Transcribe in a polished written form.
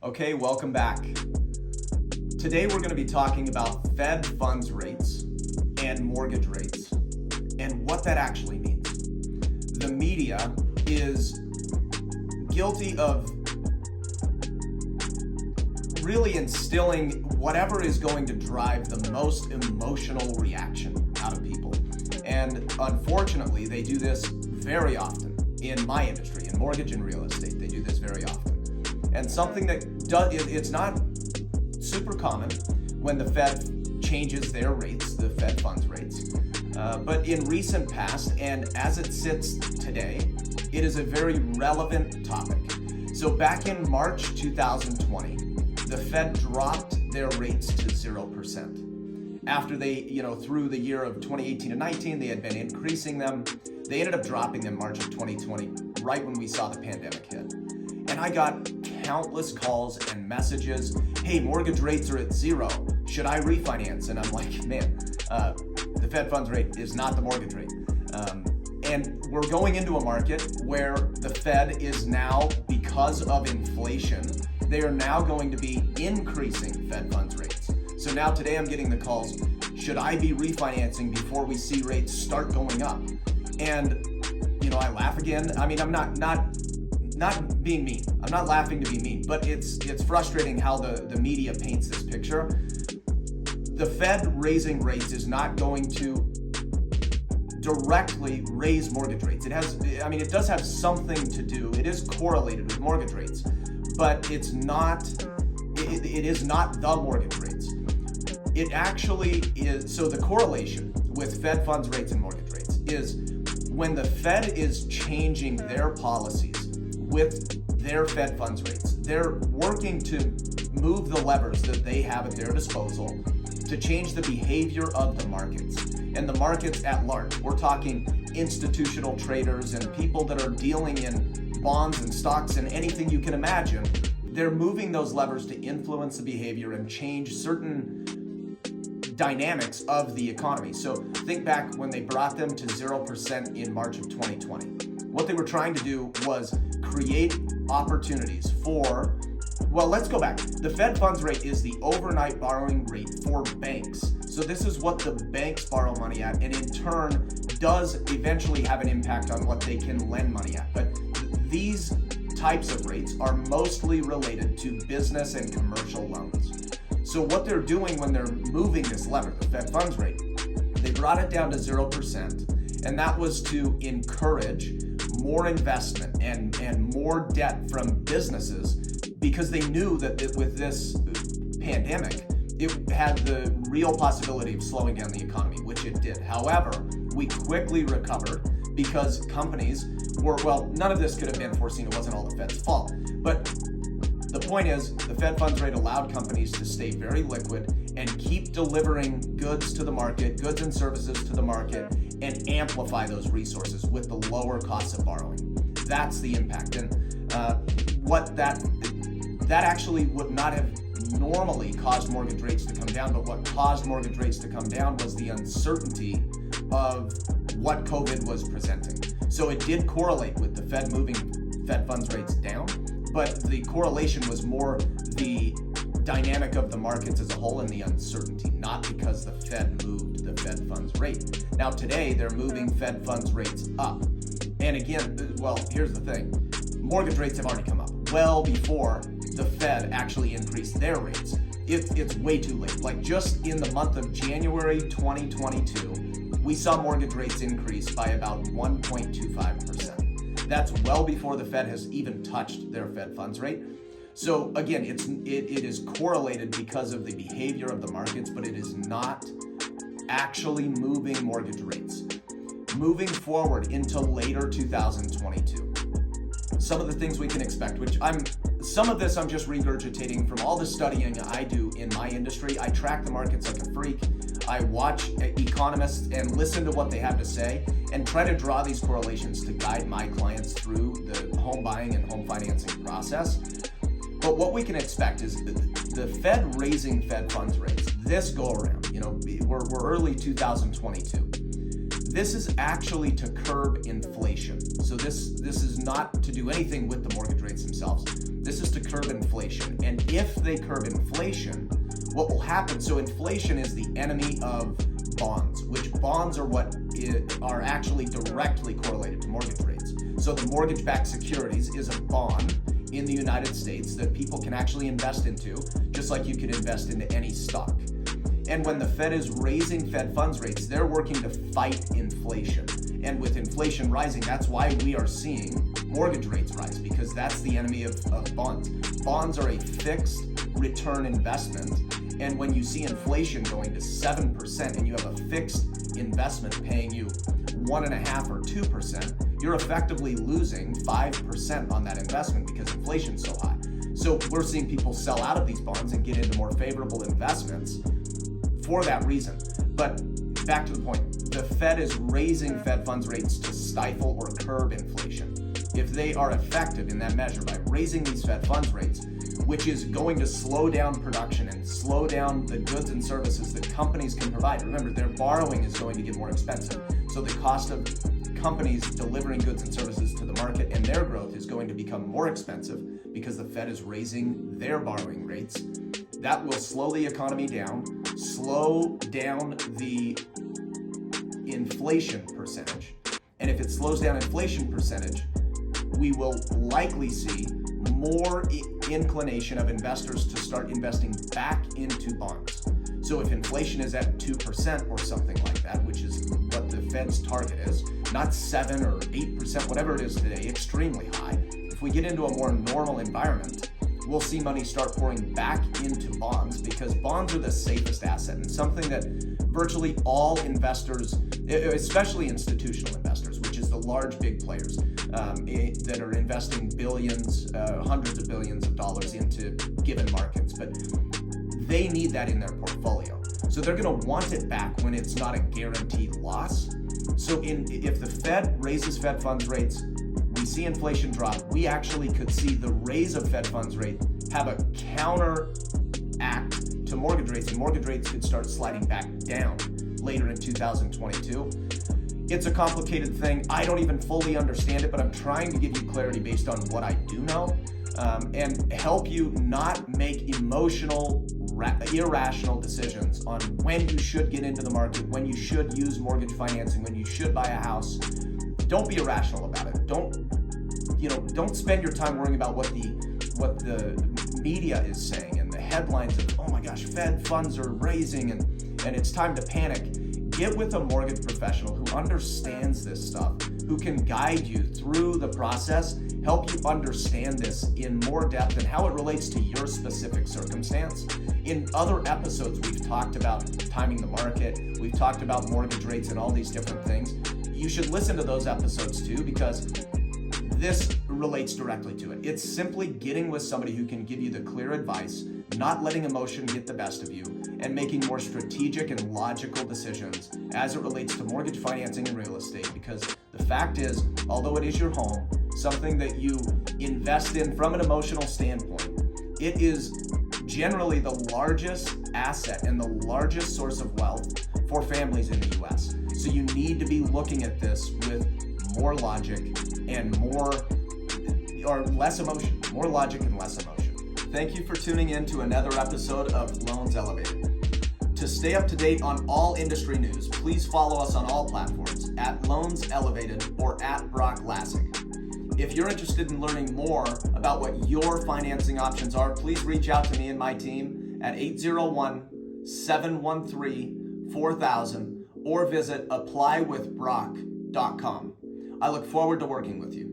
Okay, welcome back. Today we're going to be talking about Fed funds rates and mortgage rates and what that actually means. The media is guilty of really instilling whatever is going to drive the most emotional reaction out of people. And unfortunately, they do this very often in my industry, in mortgage and real estate. They do this very often. And something that it's not super common when the Fed changes their rates, the Fed funds rates. But in recent past, and as it sits today, it is a very relevant topic. So back in March 2020, the Fed dropped their rates to 0%. After they, through the year of 2018 and 19, they had been increasing them. They ended up dropping them March of 2020, right when we saw the pandemic hit. And I got countless calls and messages, hey, mortgage rates are at 0. Should I refinance? And I'm like, man, the Fed funds rate is not the mortgage rate. And we're going into a market where the Fed is now, because of inflation, they are now going to be increasing Fed funds rates. So now today I'm getting the calls, should I be refinancing before we see rates start going up? And, I laugh again. I mean, I'm not being mean. I'm not laughing to be mean, but it's frustrating how the media paints this picture. The Fed raising rates is not going to directly raise mortgage rates. It does have something to do. It is correlated with mortgage rates, but it is not the mortgage rates. It actually is. So the correlation with Fed funds rates and mortgage rates is when the Fed is changing their policies with their Fed funds rates, they're working to move the levers that they have at their disposal to change the behavior of the markets and the markets at large. We're talking institutional traders and people that are dealing in bonds and stocks and anything you can imagine. They're moving those levers to influence the behavior and change certain dynamics of the economy. So think back when they brought them to 0% in March of 2020. What they were trying to do was create opportunities for, well, let's go back. The Fed funds rate is the overnight borrowing rate for banks. So this is what the banks borrow money at, and in turn does eventually have an impact on what they can lend money at. But these types of rates are mostly related to business and commercial loans. So what they're doing when they're moving this lever, the Fed funds rate, they brought it down to 0%, and that was to encourage more investment and more debt from businesses, because they knew that with this pandemic, it had the real possibility of slowing down the economy, which it did. However, we quickly recovered because companies were, none of this could have been foreseen. It wasn't all the Fed's fault. But the point is, the Fed funds rate allowed companies to stay very liquid and keep delivering goods to the market, goods and services to the market, and amplify those resources with the lower costs of borrowing. That's the impact. And what that actually would not have normally caused mortgage rates to come down, but what caused mortgage rates to come down was the uncertainty of what COVID was presenting. So it did correlate with the Fed moving Fed funds rates down, but the correlation was more the dynamic of the markets as a whole and the uncertainty, not because the Fed moved the Fed funds rate. Now today, they're moving Fed funds rates up. And again, here's the thing. Mortgage rates have already come up well before the Fed actually increased their rates. It's way too late. Like just in the month of January 2022, we saw mortgage rates increase by about 1.25%. That's well before the Fed has even touched their Fed funds rate. So again, it is correlated because of the behavior of the markets, but it is not actually moving mortgage rates. Moving forward into later 2022, some of the things we can expect, some of this I'm just regurgitating from all the studying I do in my industry. I track the markets like a freak. I watch economists and listen to what they have to say and try to draw these correlations to guide my clients through the home buying and home financing process. But what we can expect is the Fed raising Fed funds rates this go around. We're early 2022. This is actually to curb inflation. this is not to do anything with the mortgage rates themselves. This is to curb inflation. And if they curb inflation, what will happen, so inflation is the enemy of bonds, which bonds are what are actually directly correlated to mortgage rates. So the mortgage-backed securities is a bond in the United States that people can actually invest into, just like you can invest into any stock. And when the Fed is raising Fed funds rates, they're working to fight inflation. And with inflation rising, that's why we are seeing mortgage rates rise, because that's the enemy of bonds. Bonds are a fixed return investment. And when you see inflation going to 7% and you have a fixed investment paying you 1.5% or 2%, you're effectively losing 5% on that investment because inflation's so high. So we're seeing people sell out of these bonds and get into more favorable investments for that reason. But back to the point, the Fed is raising Fed funds rates to stifle or curb inflation. If they are effective in that measure by raising these Fed funds rates, which is going to slow down production and slow down the goods and services that companies can provide. Remember, their borrowing is going to get more expensive. So the cost of companies delivering goods and services to the market and their growth is going to become more expensive because the Fed is raising their borrowing rates. That will slow the economy down, slow down the inflation percentage. And if it slows down inflation percentage, we will likely see more inclination of investors to start investing back into bonds. So if inflation is at 2% or something like that, which is what the Fed's target is, not 7 or 8%, whatever it is today, extremely high. If we get into a more normal environment, we'll see money start pouring back into bonds, because bonds are the safest asset and something that virtually all investors, especially institutional investors, which is the large big players that are investing billions, hundreds of billions of dollars into given markets, but they need that in their portfolio. So they're going to want it back when it's not a guaranteed loss. So if the Fed raises Fed funds rates, we see inflation drop, we actually could see the raise of Fed funds rate have a counteract to mortgage rates, and mortgage rates could start sliding back down later in 2022. It's a complicated thing. I don't even fully understand it, but I'm trying to give you clarity based on what I do know, and help you not make emotional, irrational decisions on when you should get into the market, when you should use mortgage financing, when you should buy a house. Don't be irrational about it. Don't spend your time worrying about what the media is saying and the headlines of, oh my gosh, Fed funds are raising and it's time to panic. Get with a mortgage professional who understands this stuff, who can guide you through the process, help you understand this in more depth and how it relates to your specific circumstance. In other episodes, we've talked about timing the market, we've talked about mortgage rates and all these different things. You should listen to those episodes too, because this relates directly to it. It's simply getting with somebody who can give you the clear advice, not letting emotion get the best of you, and making more strategic and logical decisions as it relates to mortgage financing and real estate. Because the fact is, although it is your home, something that you invest in from an emotional standpoint, it is generally the largest asset and the largest source of wealth for families in the US. So you need to be looking at this with more logic and less emotion, more logic and less emotion. Thank you for tuning in to another episode of Loans Elevated. To stay up to date on all industry news, please follow us on all platforms at LoansElevated or at Broch Lassig. If you're interested in learning more about what your financing options are, please reach out to me and my team at 801-713-4000 or visit applywithbroch.com. I look forward to working with you.